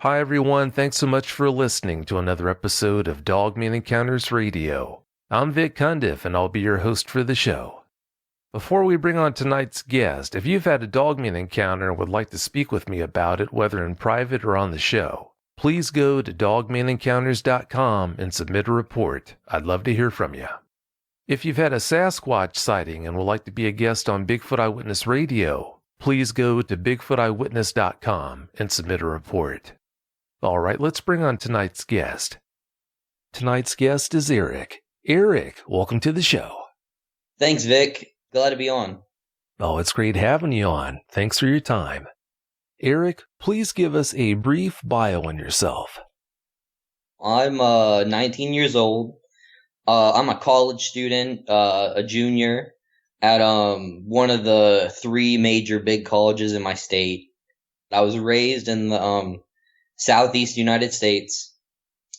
Hi everyone, thanks so much for listening to another episode of Dogman Encounters Radio. I'm Vic Cundiff and I'll be your host for the show. Before we bring on tonight's guest, if you've had a Dogman encounter and would like to speak with me about it, whether in private or on the show, please go to dogmanencounters.com and submit a report. I'd love to hear from you. If you've had a Sasquatch sighting and would like to be a guest on Bigfoot Eyewitness Radio, please go to bigfooteyewitness.com and submit a report. All right, let's bring on tonight's guest. Tonight's guest is Eric. Eric, welcome to the show. Thanks, Vic. Glad to be on. Oh, it's great having you on. Thanks for your time. Eric, please give us a brief bio on yourself. I'm 19 years old. I'm a college student, a junior at one of the three major big colleges in my state. I was raised in the Southeast United States,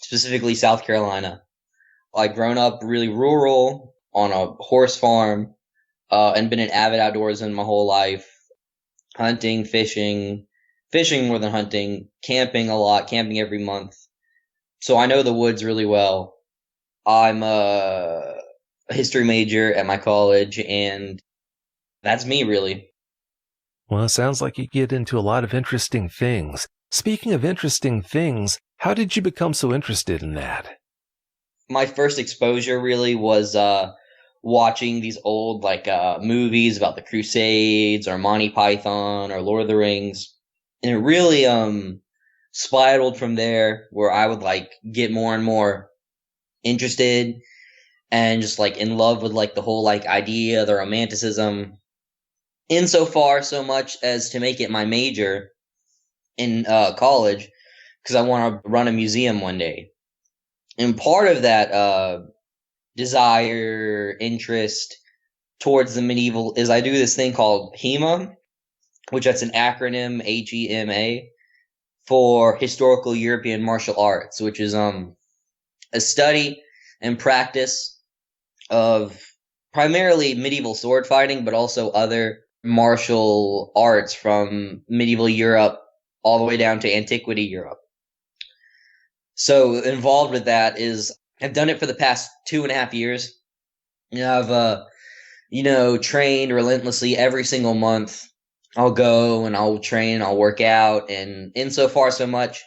specifically South Carolina. I've grown up really rural on a horse farm and been an avid outdoorsman my whole life. Hunting, fishing more than hunting, camping a lot, camping every month. So I know the woods really well. I'm a history major at my college, and that's me, really. Well, it sounds like you get into a lot of interesting things. Speaking of interesting things, how did you become so interested in that? My first exposure really was watching these old movies about the Crusades or Monty Python or Lord of the Rings. And it really spiraled from there, where I would get more and more interested and just in love with the whole idea, the romanticism. Insofar so much as to make it my major in college, because I want to run a museum one day. And part of that desire, interest towards the medieval is I do this thing called H.E.M.A, which that's an acronym, H.E.M.A, for Historical European Martial Arts, which is a study and practice of primarily medieval sword fighting, but also other martial arts from medieval Europe all the way down to antiquity Europe. So involved with that is I've done it for the past 2.5 years. I've trained relentlessly every single month. I'll go and I'll train, I'll work out, and insofar so much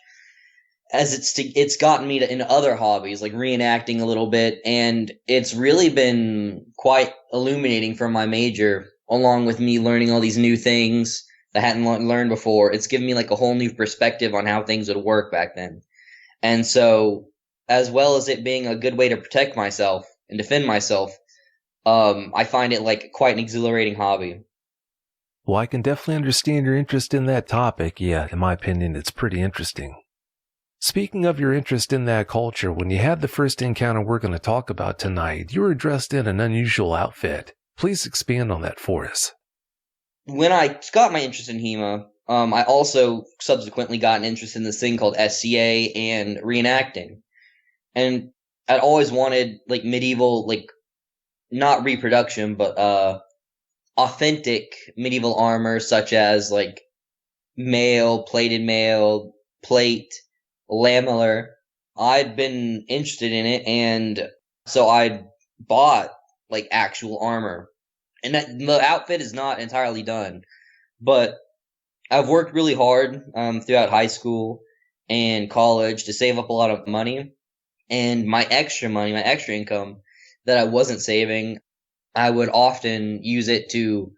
as it's gotten me into other hobbies like reenacting a little bit, and it's really been quite illuminating for my major, along with me learning all these new things that I hadn't learned before. It's given me a whole new perspective on how things would work back then. And so, as well as it being a good way to protect myself and defend myself, I find it quite an exhilarating hobby. Well, I can definitely understand your interest in that topic. Yeah, in my opinion, it's pretty interesting. Speaking of your interest in that culture, when you had the first encounter we're going to talk about tonight, you were dressed in an unusual outfit. Please expand on that for us. When I got my interest in H.E.M.A, I also subsequently got an interest in this thing called SCA and reenacting. And I'd always wanted medieval, not reproduction, but authentic medieval armor, such as mail, plated mail, plate, lamellar. I'd been interested in it, and so I bought actual armor. And the outfit is not entirely done, but I've worked really hard throughout high school and college to save up a lot of money. And my extra money, my extra income that I wasn't saving, I would often use it to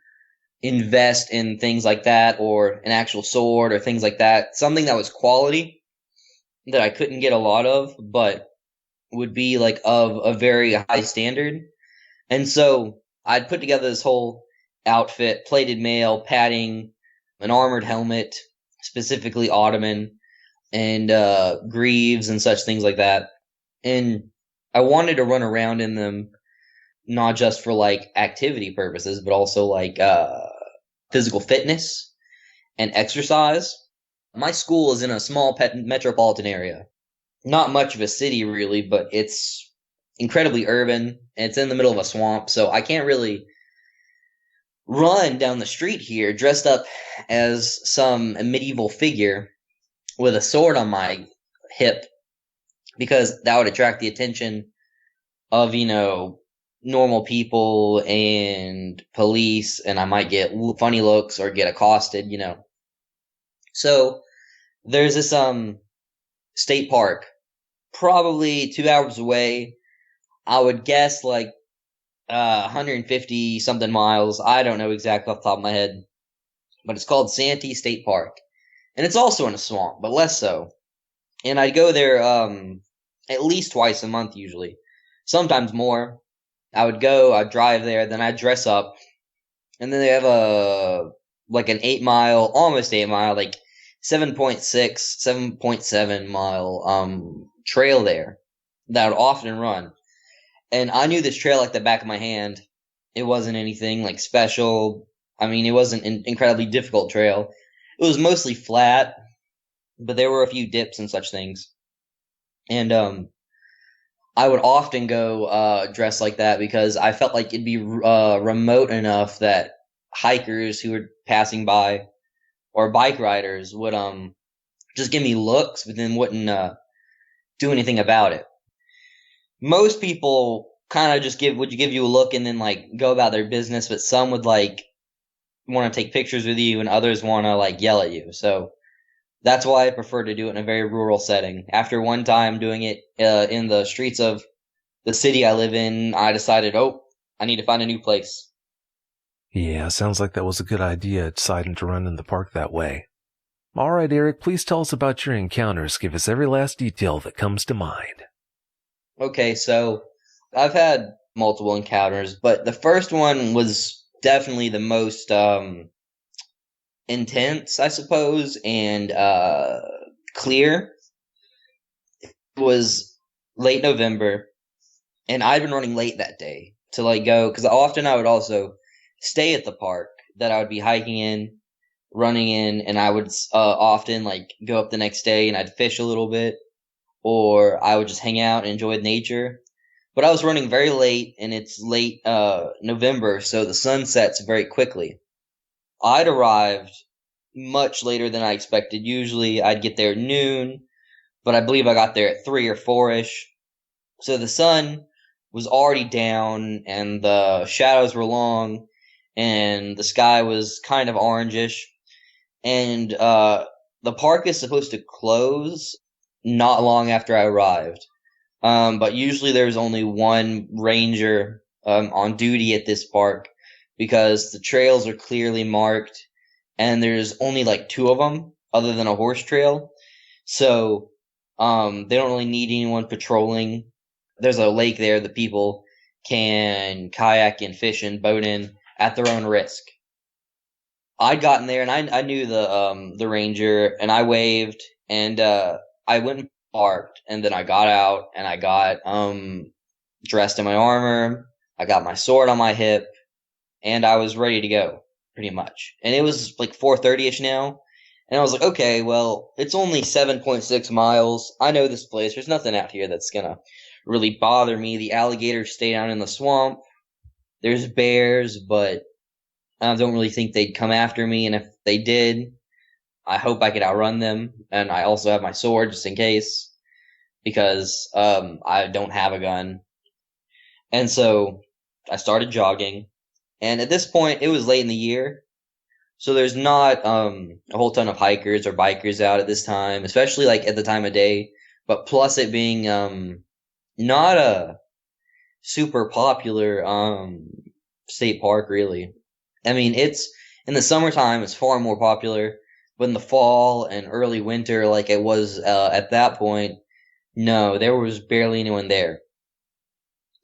invest in things like that, or an actual sword or things like that. Something that was quality that I couldn't get a lot of, but would be of a very high standard. And so I'd put together this whole outfit, plated mail, padding, an armored helmet, specifically Ottoman, and greaves and such things like that. And I wanted to run around in them, not just for activity purposes, but also physical fitness and exercise. My school is in a small metropolitan area. Not much of a city, really, but it's incredibly urban, and it's in the middle of a swamp, so I can't really run down the street here dressed up as some medieval figure with a sword on my hip because that would attract the attention of, normal people and police, and I might get funny looks or get accosted. So there's this state park probably 2 hours away. I would guess like 150 something miles. I don't know exactly off the top of my head, but it's called Santee State Park, and it's also in a swamp, but less so. And I'd go there at least twice a month, usually, sometimes more. I'd drive there, then I'd dress up, and then they have an 8 mile, almost 8 mile, like 7.6, 7.7 mile trail there that I would often run. And I knew this trail like the back of my hand. It wasn't anything like special. I mean, it wasn't an incredibly difficult trail. It was mostly flat, but there were a few dips and such things. And I would often go dress like that because I felt like it'd be remote enough that hikers who were passing by or bike riders would just give me looks, but then wouldn't do anything about it. Most people kind of just would give you a look and then like go about their business, but some would like want to take pictures with you, and others want to like yell at you. So that's why I prefer to do it in a very rural setting. After one time doing it in the streets of the city I live in, I decided, I need to find a new place. Yeah, sounds like that was a good idea, deciding to run in the park that way. All right, Eric, please tell us about your encounters. Give us every last detail that comes to mind. Okay, so I've had multiple encounters, but the first one was definitely the most intense, I suppose, and clear. It was late November, and I'd been running late that day to like go, because often I would also stay at the park that I would be hiking in, running in, and I would often like go up the next day and I'd fish a little bit, or I would just hang out and enjoy nature. But I was running very late, and it's late November, so the sun sets very quickly. I'd arrived much later than I expected. Usually I'd get there at noon, but I believe I got there at 3 or 4-ish. So the sun was already down, and the shadows were long, and the sky was kind of orangish. And the park is supposed to close not long after I arrived. But usually there's only one ranger on duty at this park because the trails are clearly marked, and there's only like 2 of them other than a horse trail. So they don't really need anyone patrolling. There's a lake there that people can kayak and fish and boat in at their own risk. I'd gotten there, and I knew the ranger, and I waved, and I went and parked, and then I got out, and I got dressed in my armor. I got my sword on my hip, and I was ready to go, pretty much. And it was like 4:30ish now, and I was like, okay, well, it's only 7.6 miles. I know this place. There's nothing out here that's gonna really bother me. The alligators stay down in the swamp. There's bears, but I don't really think they'd come after me, and if they did, I hope I could outrun them. And I also have my sword just in case, because I don't have a gun. And so I started jogging, and at this point, it was late in the year, so there's not a whole ton of hikers or bikers out at this time, especially like at the time of day. But plus it being not a super popular state park, really. I mean, it's in the summertime, it's far more popular, but in the fall and early winter, like it was at that point, no, there was barely anyone there.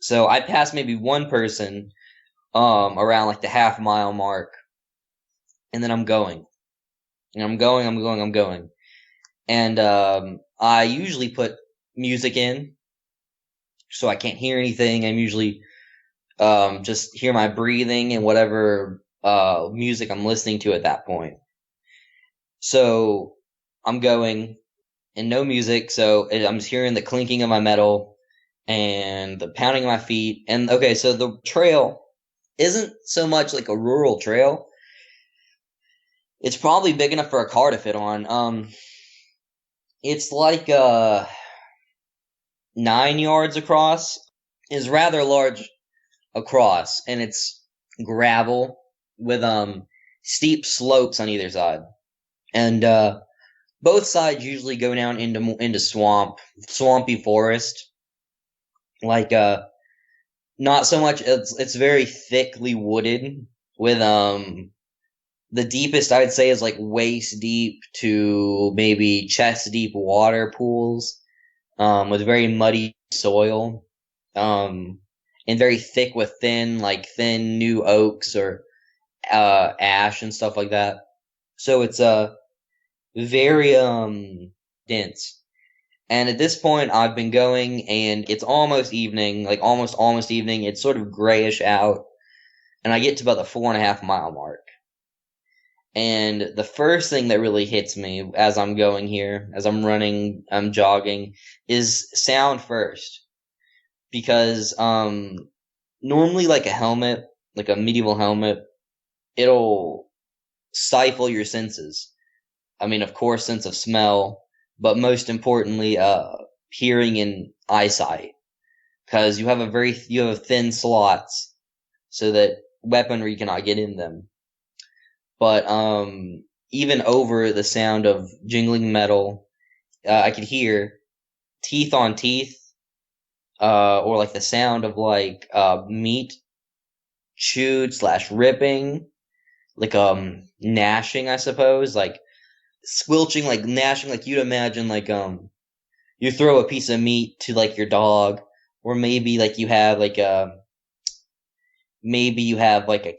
So I passed maybe one person around like the half-mile mark, and then I'm going. And I'm going. And I usually put music in, so I can't hear anything. I'm usually just hear my breathing and whatever music I'm listening to at that point. So I'm going, and no music, so I'm just hearing the clinking of my metal and the pounding of my feet. And okay, so the trail isn't so much like a rural trail. It's probably big enough for a car to fit on. It's like 9 yards across. Is rather large across, and it's gravel with steep slopes on either side. And both sides usually go down into swampy forest. Like not so much. It's very thickly wooded with the deepest I'd say is like waist deep to maybe chest deep water pools, with very muddy soil, and very thick with thin new oaks or ash and stuff like that. So it's very dense. And at this point, I've been going, and it's almost evening, like almost evening. It's sort of grayish out, and I get to about the 4.5 mile mark. And the first thing that really hits me as I'm going here, as I'm running, I'm jogging, is sound first. Because normally like a helmet, like a medieval helmet, it'll stifle your senses. I mean, of course, sense of smell, but most importantly, hearing and eyesight, because you have thin slots, so that weaponry cannot get in them. But even over the sound of jingling metal, I could hear teeth on teeth, or like the sound of like meat chewed slash ripping, like gnashing, I suppose, like squelching, like gnashing, like you'd imagine like you throw a piece of meat to like your dog, or maybe like you have like a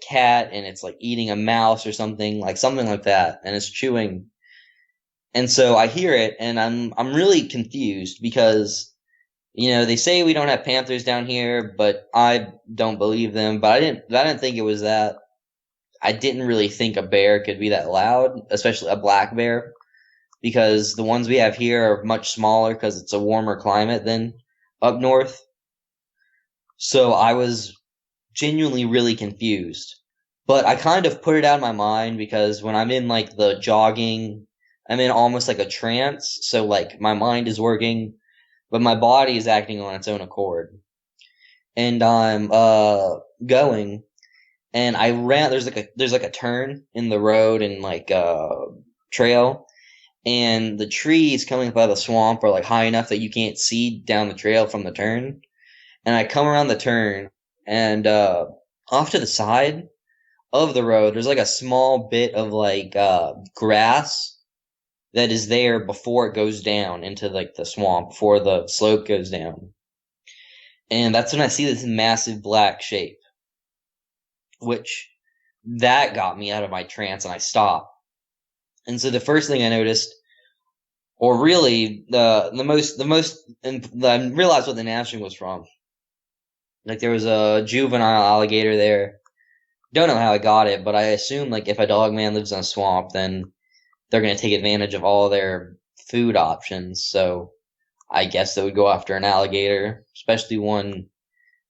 cat and it's like eating a mouse or something like that, and it's chewing. And so I hear it, and I'm really confused because they say we don't have panthers down here, but I don't believe them. But I didn't think it was that. I didn't really think a bear could be that loud, especially a black bear, because the ones we have here are much smaller because it's a warmer climate than up north. So I was genuinely really confused. But I kind of put it out of my mind because when I'm in like the jogging, I'm in almost like a trance. So like my mind is working, but my body is acting on its own accord. And I'm going, and I ran. There's like a turn in the road and like trail, and the trees coming up out of the swamp are like high enough that you can't see down the trail from the turn. And I come around the turn, and off to the side of the road, there's like a small bit of like grass that is there before it goes down into like the swamp, before the slope goes down. And that's when I see this massive black shape, which that got me out of my trance, and I stopped. And so the first thing I noticed, or really I realized what the gnashing was from. Like there was a juvenile alligator there. Don't know how I got it, but I assume like if a dogman lives in a swamp, then they're going to take advantage of all their food options. So I guess they would go after an alligator, especially one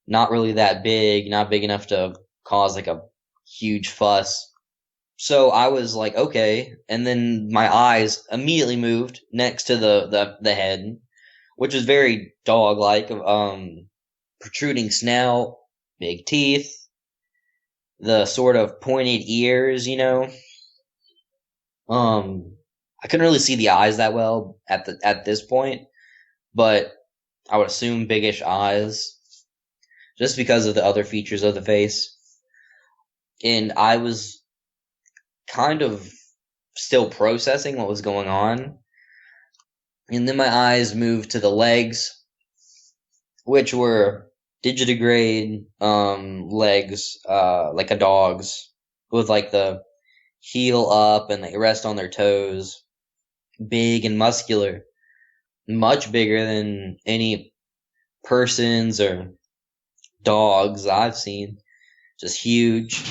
not really that big, not big enough to cause like a huge fuss. So I was like, okay. And then my eyes immediately moved next to the head, which is very dog-like, protruding snout, big teeth, the sort of pointed ears, I couldn't really see the eyes that well at this point, but I would assume biggish eyes, just because of the other features of the face. And I was kind of still processing what was going on. And then my eyes moved to the legs, which were digitigrade legs, like a dog's, with like the heel up and they rest on their toes, big and muscular, much bigger than any persons or dogs I've seen. Just huge,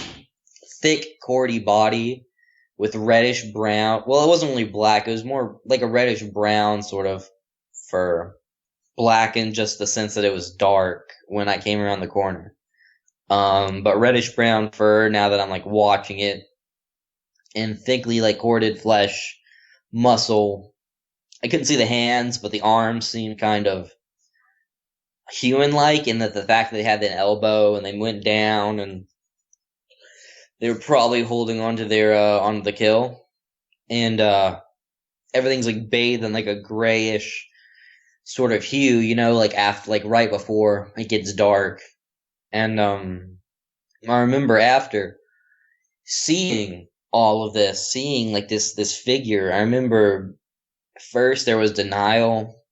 thick, cordy body with reddish brown. Well, it wasn't really black. It was more like a reddish brown sort of fur. Black in just the sense that it was dark when I came around the corner. But reddish brown fur now that I'm like watching it, and thickly like corded flesh, muscle, I couldn't see the hands, but the arms seemed kind of human-like, in that the fact that they had an elbow and they went down and they were probably holding onto their onto the kill, and everything's like bathed in like a grayish sort of hue, like after, like right before it gets dark. And I remember after seeing all of this, seeing like this figure, I remember first there was denial,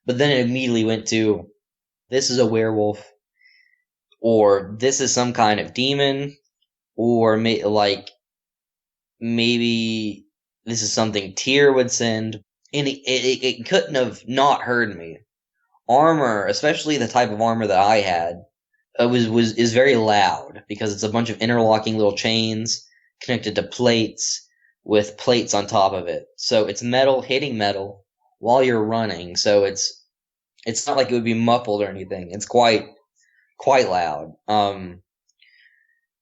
but then it immediately went to, this is a werewolf, or this is some kind of demon, or maybe this is something Tyr would send, and it couldn't have not heard me. Armor, especially the type of armor that I had, is very loud because it's a bunch of interlocking little chains connected to plates with plates on top of it. So it's metal hitting metal while you're running. So it's not like it would be muffled or anything. It's quite loud.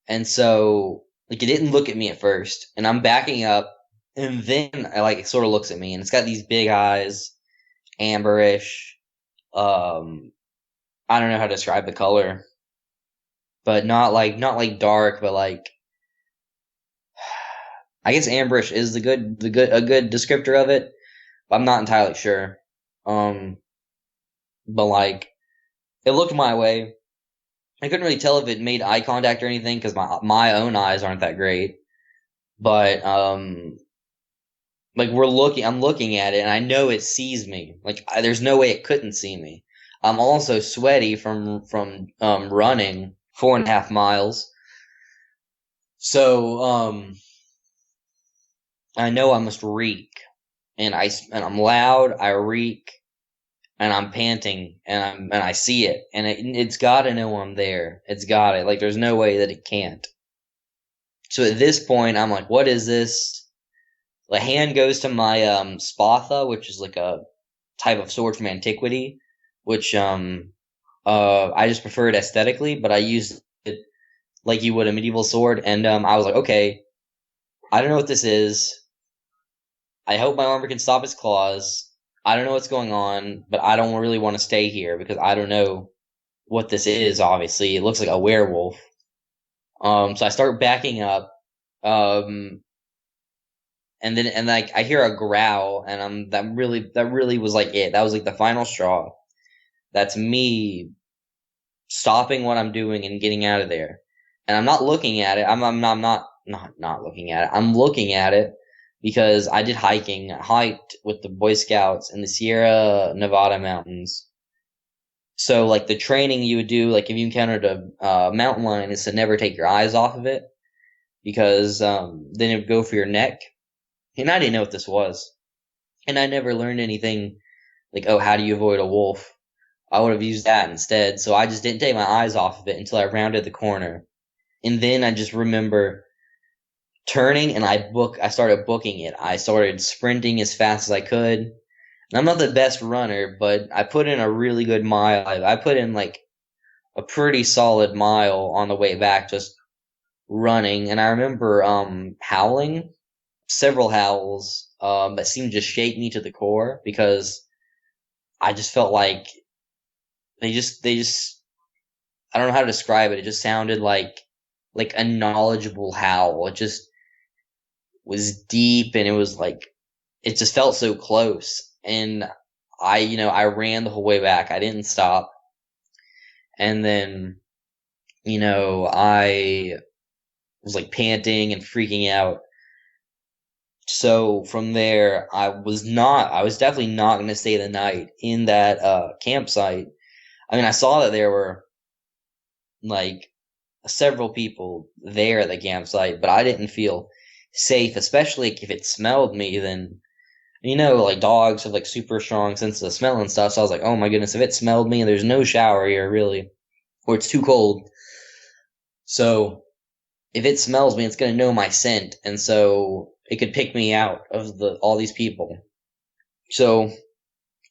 And so like it didn't look at me at first, and I'm backing up, and then it sort of looks at me, and it's got these big eyes, amberish. I don't know how to describe the color, but not like dark, but like I guess amberish is a good descriptor of it. But I'm not entirely sure. But like it looked my way. I couldn't really tell if it made eye contact or anything because my own eyes aren't that great. But like I'm looking at it, and I know it sees me. Like there's no way it couldn't see me. I'm also sweaty from running 4.5 miles. So I know I must reek, and I'm loud. I reek, and I'm panting, and I see it, and it's got to know I'm there. It's got it. Like there's no way that it can't. So at this point, I'm like, what is this? The hand goes to my spatha, which is like a type of sword from antiquity, which I just prefer it aesthetically, but I use it like you would a medieval sword, and I was like, okay, I don't know what this is. I hope my armor can stop its claws. I don't know what's going on, but I don't really want to stay here because I don't know what this is. Obviously, it looks like a werewolf. So I start backing up, and like I hear a growl, and that really was like it. That was like the final straw. That's me stopping what I'm doing and getting out of there. And I'm not looking at it. I'm not looking at it. I'm looking at it because I did hiking. I hiked with the Boy Scouts in the Sierra Nevada mountains. So like the training you would do, like if you encountered a mountain lion, is to never take your eyes off of it because then it would go for your neck. And I didn't know what this was. And I never learned anything like, oh, how do you avoid a wolf? I would have used that instead. So I just didn't take my eyes off of it until I rounded the corner. And then I just remember turning, and I started booking it. I started sprinting as fast as I could. And I'm not the best runner, but I put in a really good mile. I put in like a pretty solid mile on the way back, just running. And I remember howling, several howls that seemed to shake me to the core because I just felt like they just I don't know how to describe it. It just sounded like a knowledgeable howl. It just was deep, and it was like it just felt so close. And I ran the whole way back. I didn't stop. And then I was like panting and freaking out. So from there, I was definitely not going to stay the night in that campsite. I mean, I saw that there were like several people there at the campsite, but I didn't feel safe, especially if it smelled me. Then like dogs have like super strong sense of smell and stuff. So I was like, oh my goodness, if it smelled me and there's no shower here really, or it's too cold, so if it smells me, it's gonna know my scent, and so it could pick me out of all these people. So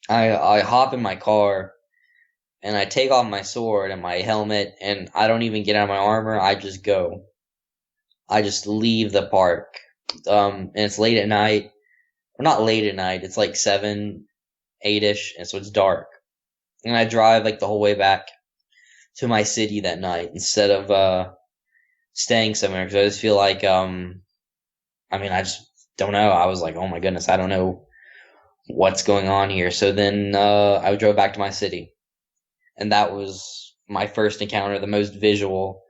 I hop in my car, and I take off my sword and my helmet, and I don't even get out of my armor. I just go. I just leave the park. And it's late at night. not late at night. It's like 7, 8ish, and so it's dark. And I drive like the whole way back to my city that night instead of staying somewhere because I just feel like I mean I just don't know. I was like, oh my goodness, I don't know what's going on here. So then I drove back to my city, and that was my first encounter, the most visual,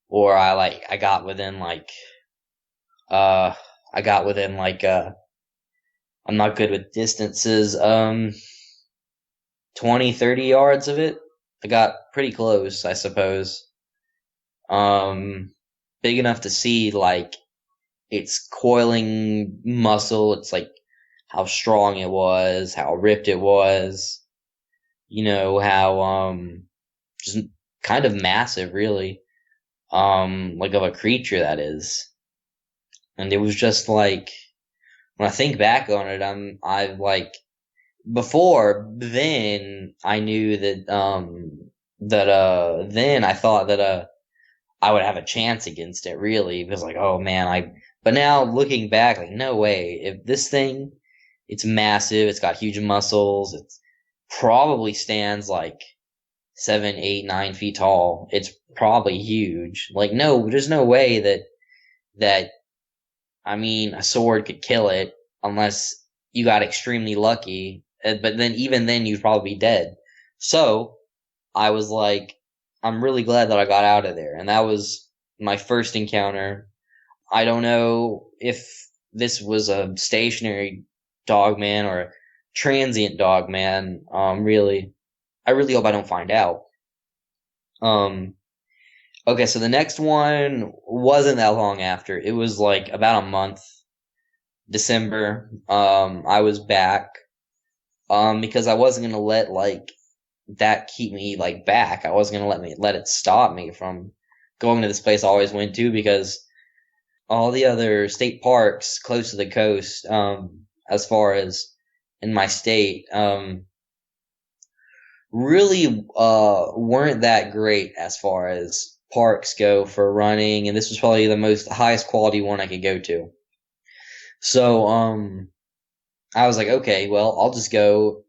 or I got within uh I got within I'm not good with distances 20, 30 yards of it. I got pretty close, I suppose. Um Big enough to see like its coiling muscle. It's like how strong it was, how ripped it was, how just kind of massive really. Like of a creature that is. And it was just like when I think back on it, I like before then I knew that then I thought that I would have a chance against it really because like oh man but now looking back like no way if this thing it's massive, it's got huge muscles, it's probably stands like 7, 8, 9 feet tall. It's probably huge. Like no, there's no way that I mean a sword could kill it unless you got extremely lucky. But then even then you'd probably be dead. So I was like, I'm really glad that I got out of there. And that was my first encounter. I don't know if this was a stationary dogman or a transient dogman. Really, I really hope I don't find out. Um, okay, so the next one wasn't that long after. It was like about a month, December. I was back. Because I wasn't gonna let that keep me back. I wasn't gonna let it stop me from going to this place I always went to because all the other state parks close to the coast, as far as in my state, really weren't that great as far as parks go for running, and this was probably the most highest quality one I could go to. So I was like, okay, well, I'll just go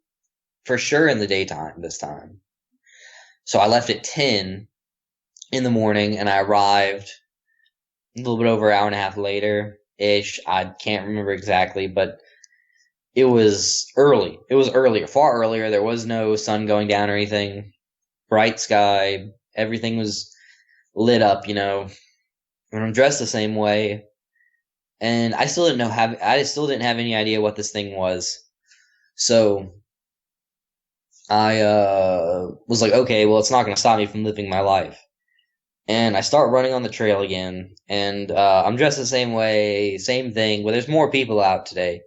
for sure in the daytime this time. So I left at 10 in the morning and I arrived a little bit over an hour and a half later ish. I can't remember exactly, but it was early. It was earlier, far earlier. There was no sun going down or anything. Bright sky. Everything was lit up, And I'm dressed the same way. And I still didn't have any idea what this thing was. So I was like, okay, well, it's not going to stop me from living my life. And I start running on the trail again, and I'm dressed the same way, same thing. But there's more people out today,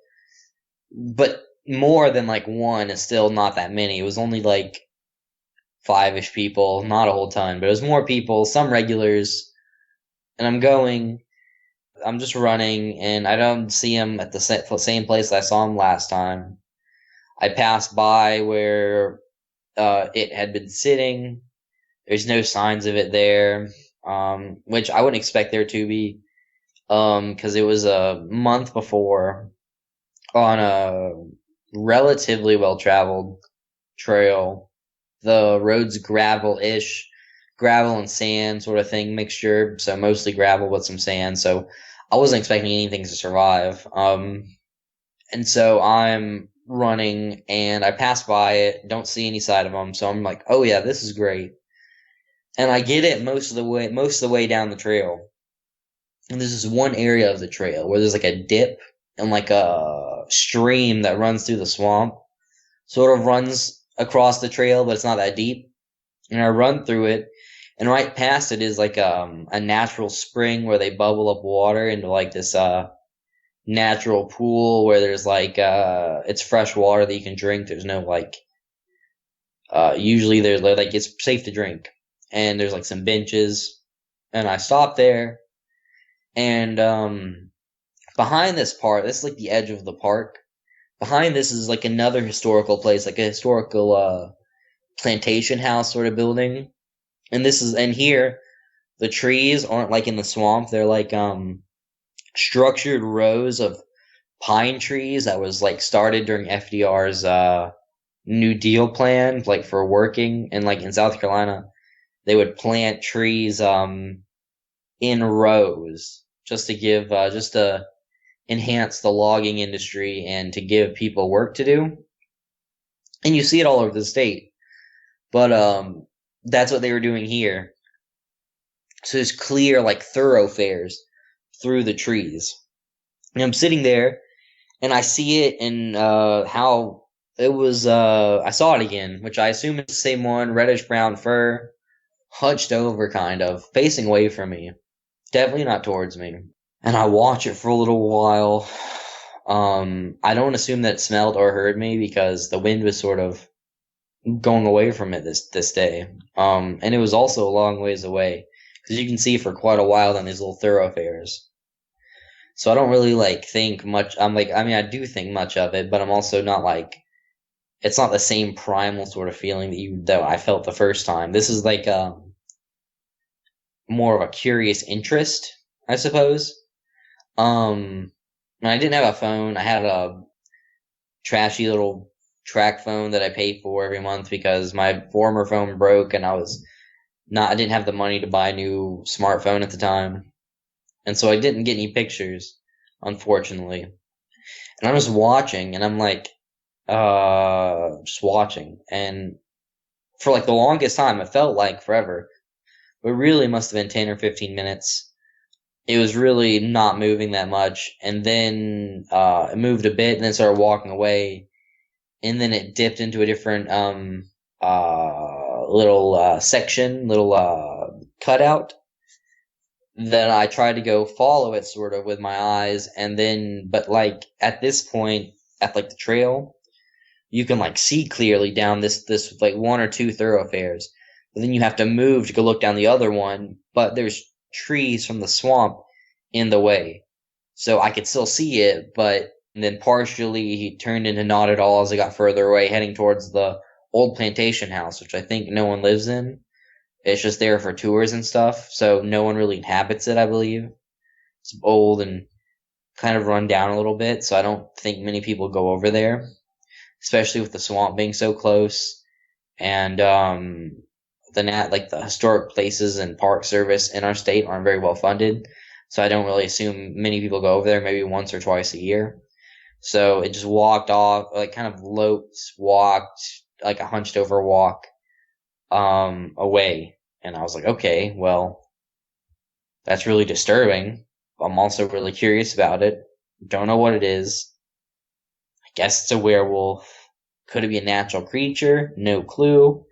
but more than one is still not that many. It was only 5-ish people, not a whole ton, but it was more people, some regulars. And I'm just running, and I don't see him at the same place I saw him last time. I passed by where it had been sitting. There's no signs of it there, which I wouldn't expect there to be, because it was a month before on a relatively well-traveled trail. The road's gravel-ish, gravel and sand sort of thing mixture, so mostly gravel with some sand, so I wasn't expecting anything to survive. And so I'm running, and I pass by it, don't see any sign of them, so I'm like, oh yeah, this is great. And I get it most of the way down the trail. And there's this one area of the trail where there's a dip and a stream that runs through the swamp. Sort of runs across the trail, but it's not that deep. And I run through it, and right past it is a natural spring where they bubble up water into this natural pool where there's it's fresh water that you can drink. There's no usually there's it's safe to drink. And there's some benches, and I stopped there, and behind this is the edge of the park. Behind this is another historical place, a historical plantation house sort of building. And here the trees aren't in the swamp. They're structured rows of pine trees that was like started during FDR's New Deal plan, like for working, and like in South Carolina, they would plant trees in rows just to give just to enhance the logging industry and to give people work to do. And you see it all over the state. But that's what they were doing here. So there's clear like thoroughfares through the trees. And I'm sitting there and I see it and how it was I saw it again, which I assume is the same one, reddish brown fur, hunched over kind of, facing away from me. Definitely not towards me. And I watch it for a little while. I don't assume that it smelled or heard me because the wind was sort of going away from it this day. And it was also a long ways away because you can see for quite a while down these little thoroughfares. So I don't really like think much. I mean, I do think much of it, but I'm also not like, it's not the same primal sort of feeling that I felt the first time. This is like more of a curious interest, I suppose. And I didn't have a phone. I had a trashy little track phone that I pay for every month because my former phone broke and I didn't have the money to buy a new smartphone at the time. And so I didn't get any pictures, unfortunately. And I'm just watching and I'm like, just watching. And for like the longest time, it felt like forever, but really must have been 10 or 15 minutes. It was really not moving that much. And then, it moved a bit and then started walking away. And then it dipped into a different little section, little cutout. Then I tried to go follow it sort of with my eyes, and then but like at this point at like the trail, you can like see clearly down this like one or two thoroughfares. But then you have to move to go look down the other one, but there's trees from the swamp in the way. So I could still see it, but then partially he turned into not at all as I got further away, heading towards the old plantation house, which I think no one lives in. It's just there for tours and stuff, so no one really inhabits it, I believe. It's old and kind of run down a little bit, so I don't think many people go over there, especially with the swamp being so close. And the historic places and park service in our state aren't very well funded, so I don't really assume many people go over there, maybe once or twice a year. So it just walked off, like kind of walked, like a hunched over walk, away. And I was like, okay, well, that's really disturbing. I'm also really curious about it. Don't know what it is. I guess it's a werewolf. Could it be a natural creature? No clue.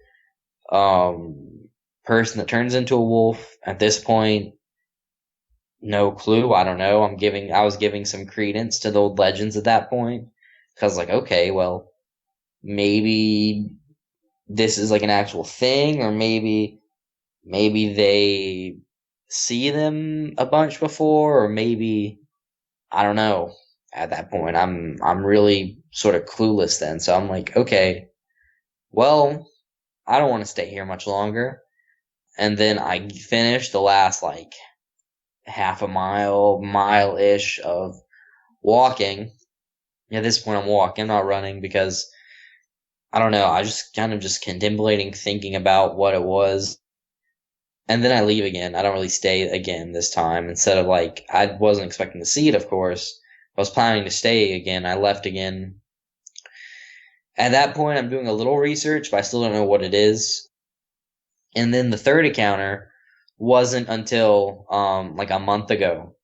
Person that turns into a wolf at this point, no clue. I don't know. I was giving some credence to the old legends at that point. Cause like, okay, well, maybe this is like an actual thing, or maybe they see them a bunch before, or maybe, I don't know. At that point, I'm really sort of clueless then. So I'm like, okay, well, I don't want to stay here much longer. And then I finished the last like half a mile-ish of walking. At this point, I'm walking, I'm not running because I don't know. I just kind of just contemplating, thinking about what it was. And then I leave again. I don't really stay again this time. Instead of like, I wasn't expecting to see it, of course. I was planning to stay again. I left again. At that point, I'm doing a little research, but I still don't know what it is. And then the third encounter wasn't until like a month ago.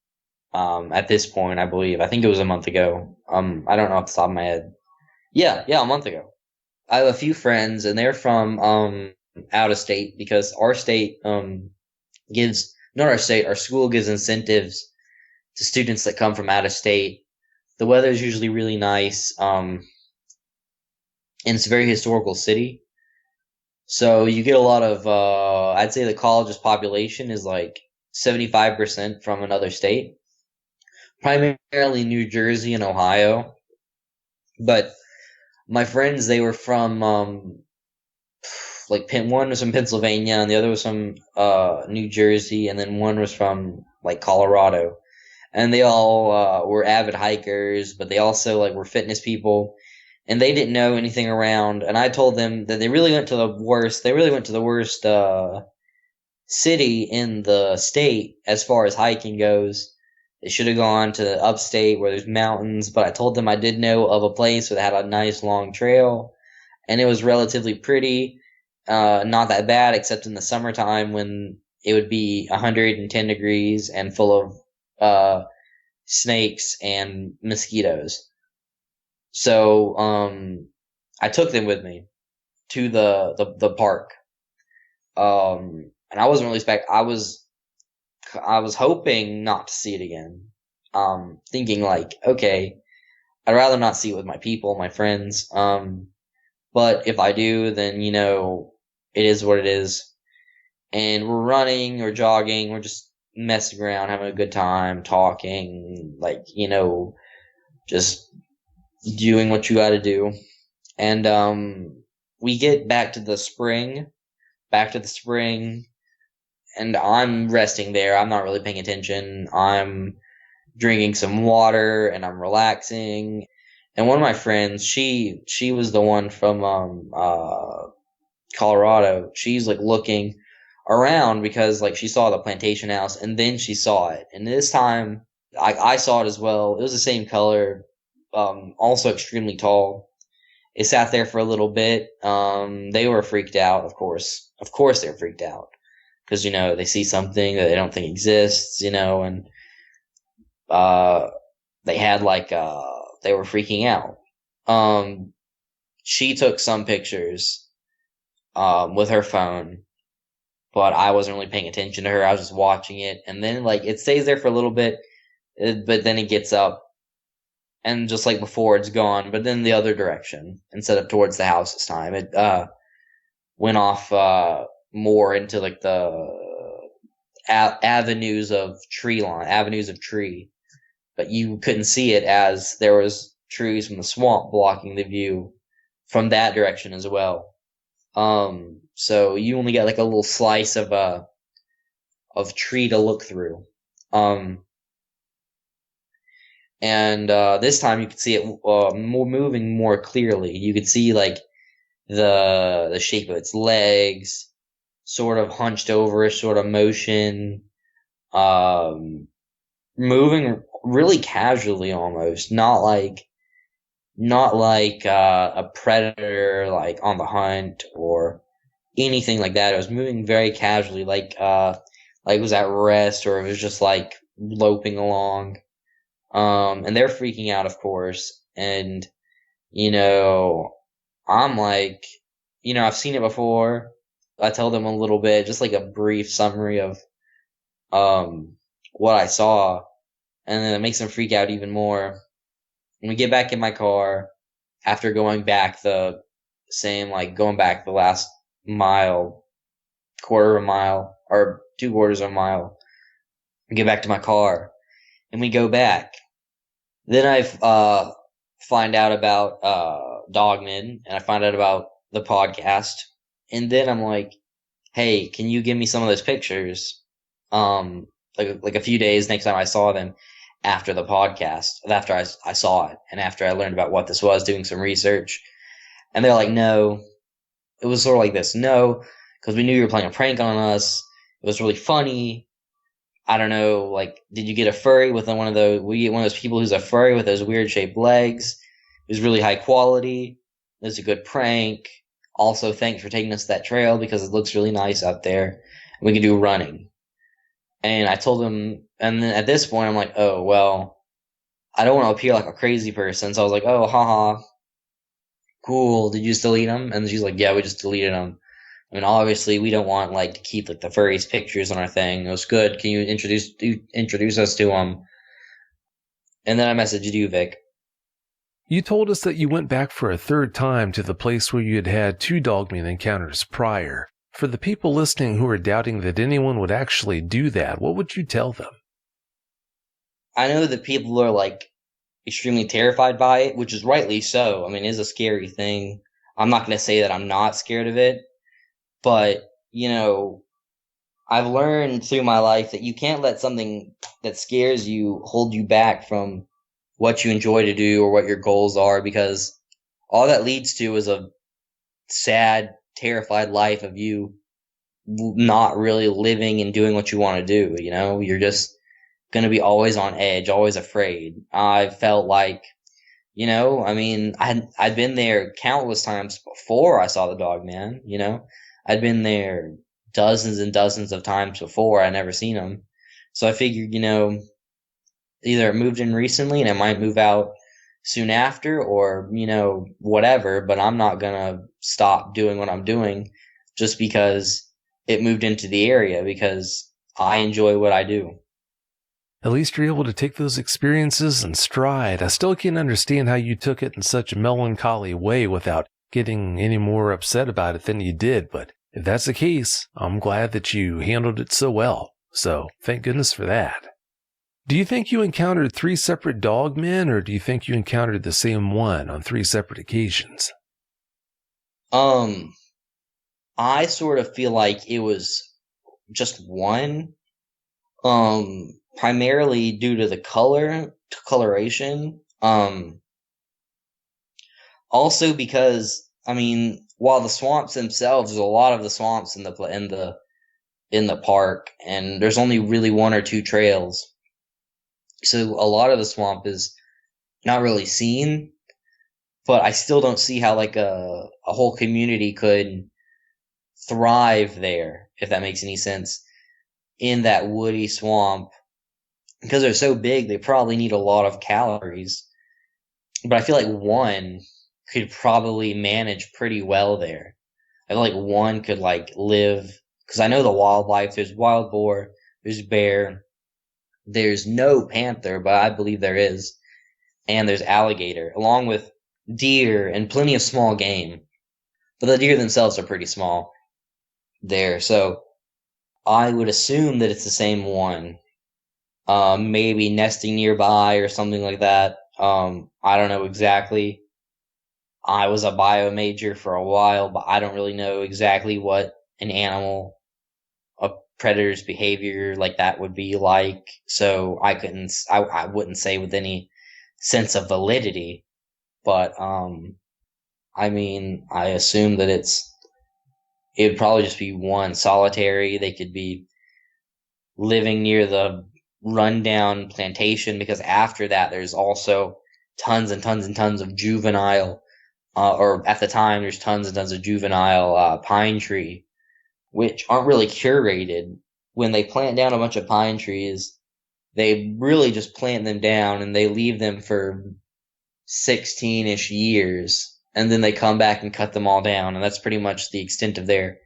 At this point, I believe. I think it was a month ago. I don't know off the top of my head. Yeah, a month ago. I have a few friends, and they're from out of state because our state gives not our state, our school gives incentives to students that come from out of state. The weather is usually really nice, and it's a very historical city. So you get a lot of I'd say the college's population is like 75% from another state, primarily New Jersey and Ohio. But my friends, they were from like one was from Pennsylvania and the other was from New Jersey, and then one was from like Colorado. and they all were avid hikers, but they also like were fitness people, and they didn't know anything around. And I told them that they really went to the worst. They really went to the worst city in the state as far as hiking goes. They should have gone to the upstate where there's mountains, but I told them I did know of a place that had a nice long trail, and it was relatively pretty. Not that bad, except in the summertime when it would be 110 degrees and full of snakes and mosquitoes. So I took them with me to the park. And I wasn't really I was hoping not to see it again. Thinking like, okay, I'd rather not see it with my people, my friends. But if I do, then, it is what it is. And we're running or jogging, we're just messing around, having a good time, talking, like, just doing what you gotta do. And, we get back to the spring, and I'm resting there. I'm not really paying attention. I'm drinking some water and I'm relaxing. And one of my friends, she was the one from Colorado. She's like looking around because like she saw the plantation house, and then she saw it. And this time I saw it as well. It was the same color, also extremely tall. It sat there for a little bit. They were freaked out, of course. Of course they were freaked out. Because, they see something that they don't think exists, and they had they were freaking out. She took some pictures with her phone, but I wasn't really paying attention to her. I was just watching it. And then, it stays there for a little bit, but then it gets up. And just like before, it's gone, but then the other direction, instead of towards the house this time. It went off more into the avenues of tree, but you couldn't see it as there was trees from the swamp blocking the view from that direction as well. So you only get a little slice of tree to look through. And this time you could see it moving more clearly. You could see the shape of its legs, sort of hunched over, sort of motion, moving really casually almost, not like a predator on the hunt or anything like that. It was moving very casually, like it was at rest, or it was just loping along. And they're freaking out, of course. And, I'm I've seen it before. I tell them a little bit, just a brief summary of, what I saw. And then it makes them freak out even more. When we get back in my car, after going back the last mile, quarter of a mile, or 3/4 of a mile, we get back to my car. And we go back. Then I find out about Dogman, and I find out about the podcast. And then I'm like, hey, can you give me some of those pictures? Like a few days next time I saw them after the podcast, after I saw it, and after I learned about what this was, doing some research. And they're like, no. It was sort of like this. No, because we knew you were playing a prank on us. It was really funny. I don't know, did you get a furry with one of those? We get one of those people who's a furry with those weird shaped legs. It was really high quality. It was a good prank. Also, thanks for taking us to that trail because it looks really nice out there. We can do running. And I told them, and then at this point, I'm like, oh, well, I don't want to appear like a crazy person. So I was like, oh, haha, cool. Did you just delete them? And she's like, yeah, we just deleted them. I mean, obviously, we don't want to keep the furries' pictures on our thing. It was good. Can you introduce us to them? And then I messaged you, Vic. You told us that you went back for a third time to the place where you had had 2 Dogman encounters prior. For the people listening who are doubting that anyone would actually do that, what would you tell them? I know that people are extremely terrified by it, which is rightly so. I mean, it is a scary thing. I'm not going to say that I'm not scared of it. But, I've learned through my life that you can't let something that scares you hold you back from what you enjoy to do or what your goals are, because all that leads to is a sad, terrified life of you not really living and doing what you want to do. You're just going to be always on edge, always afraid. I felt like, I'd been there countless times before I saw the Dogman. I'd been there dozens and dozens of times before. I never seen him. So I figured, either it moved in recently and it might move out soon after, or, whatever, but I'm not going to stop doing what I'm doing just because it moved into the area, because I enjoy what I do. At least you're able to take those experiences in stride. I still can't understand how you took it in such a melancholy way without getting any more upset about it than you did, but if that's the case, I'm glad that you handled it so well. So, thank goodness for that. Do you think you encountered 3 separate dogmen, or do you think you encountered the same one on 3 separate occasions? I sort of feel like it was just one. Primarily due to the coloration. Also because, while the swamps themselves, there's a lot of the swamps in the park, and there's only really 1 or 2 trails. So a lot of the swamp is not really seen, but I still don't see how like a whole community could thrive there, if that makes any sense, in that woody swamp. Because they're so big, they probably need a lot of calories. But I feel like 1 could probably manage pretty well there. I feel like 1 could like live, because I know the wildlife. There's wild boar, there's bear, there's no panther, but I believe there is, and there's alligator, along with deer and plenty of small game. But the deer themselves are pretty small there, so I would assume that it's the same one. Maybe nesting nearby or something like that. I don't know exactly. I was a bio major for a while, but I don't really know exactly what a predator's behavior like that would be like. So I wouldn't say with any sense of validity, but, I assume that it would probably just be 1 solitary. They could be living near the rundown plantation, because after that there's also tons and tons and tons of juvenile, or at the time there's tons and tons of juvenile pine tree, which aren't really curated. When they plant down a bunch of pine trees, they really just plant them down and they leave them for 16-ish years, and then they come back and cut them all down, and that's pretty much the extent of their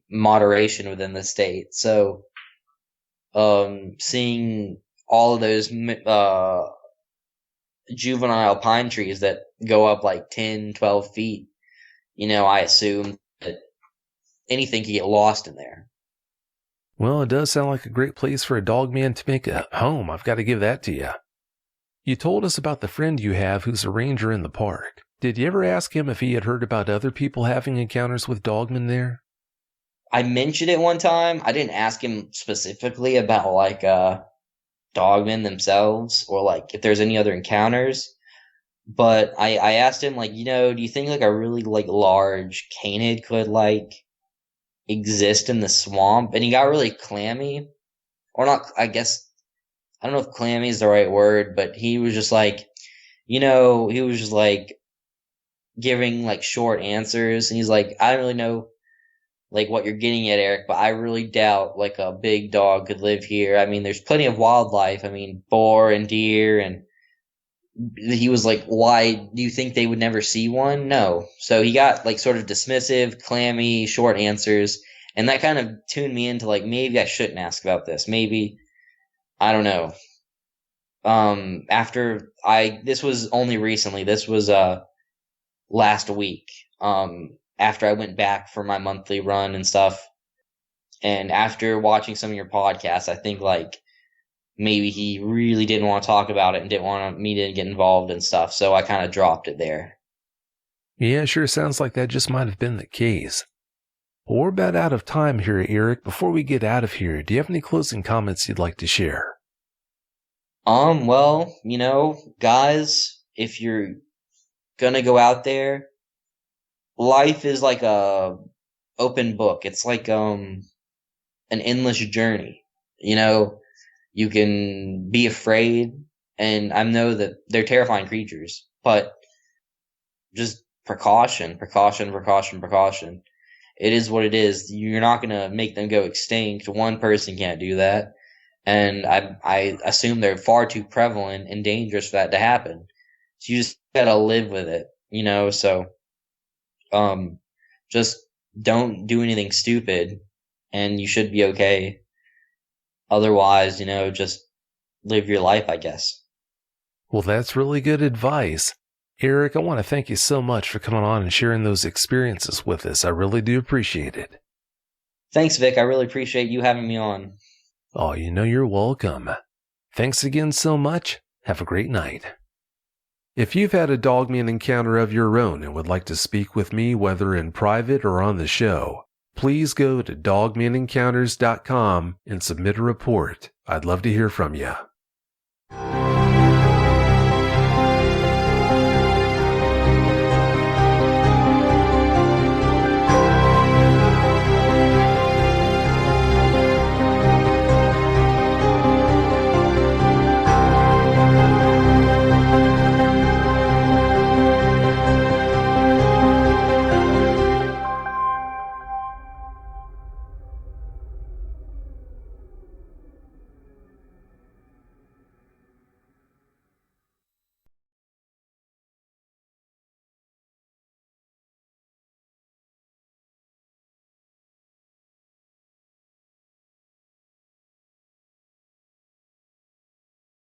moderation within the state. So seeing all of those juvenile pine trees that go up like 10, 12 feet, I assume that anything could get lost in there. Well, it does sound like a great place for a dogman to make a home. I've got to give that to you. You told us about the friend you have who's a ranger in the park. Did you ever ask him if he had heard about other people having encounters with dogmen there? I mentioned it one time. I didn't ask him specifically about like dogmen themselves, or like if there's any other encounters. But I asked him, like, do you think like a really like large canid could like exist in the swamp? And he got really clammy, or not. I guess I don't know if clammy is the right word, but he was just like, he was just like giving like short answers, and he's like, I don't really know like what you're getting at, Eric, but I really doubt like a big dog could live here. There's plenty of wildlife. Boar and deer, and he was like, why do you think they would never see one? No. So he got like sort of dismissive, clammy, short answers, and that kind of tuned me into like, maybe I shouldn't ask about this. Maybe, I don't know. This was only recently. This was last week. After I went back for my monthly run and stuff, and after watching some of your podcasts, I think like maybe he really didn't want to talk about it and didn't want me to get involved and stuff, so I kind of dropped it there. Yeah, sure sounds like that just might have been the case. Well, we're about out of time here, Eric. Before we get out of here, do you have any closing comments you'd like to share? Well, guys, if you're gonna go out there, life is like a open book. It's like an endless journey. You can be afraid, and I know that they're terrifying creatures, but just precaution, precaution, precaution, precaution. It is what it is. You're not gonna make them go extinct. One person can't do that. And I assume they're far too prevalent and dangerous for that to happen. So you just gotta live with it, so just don't do anything stupid and you should be okay. Otherwise, just live your life, I guess. Well, that's really good advice. Eric, I want to thank you so much for coming on and sharing those experiences with us. I really do appreciate it. Thanks, Vic. I really appreciate you having me on. Oh, you're welcome. Thanks again so much. Have a great night. If you've had a Dogman encounter of your own and would like to speak with me, whether in private or on the show, please go to dogmanencounters.com and submit a report. I'd love to hear from you.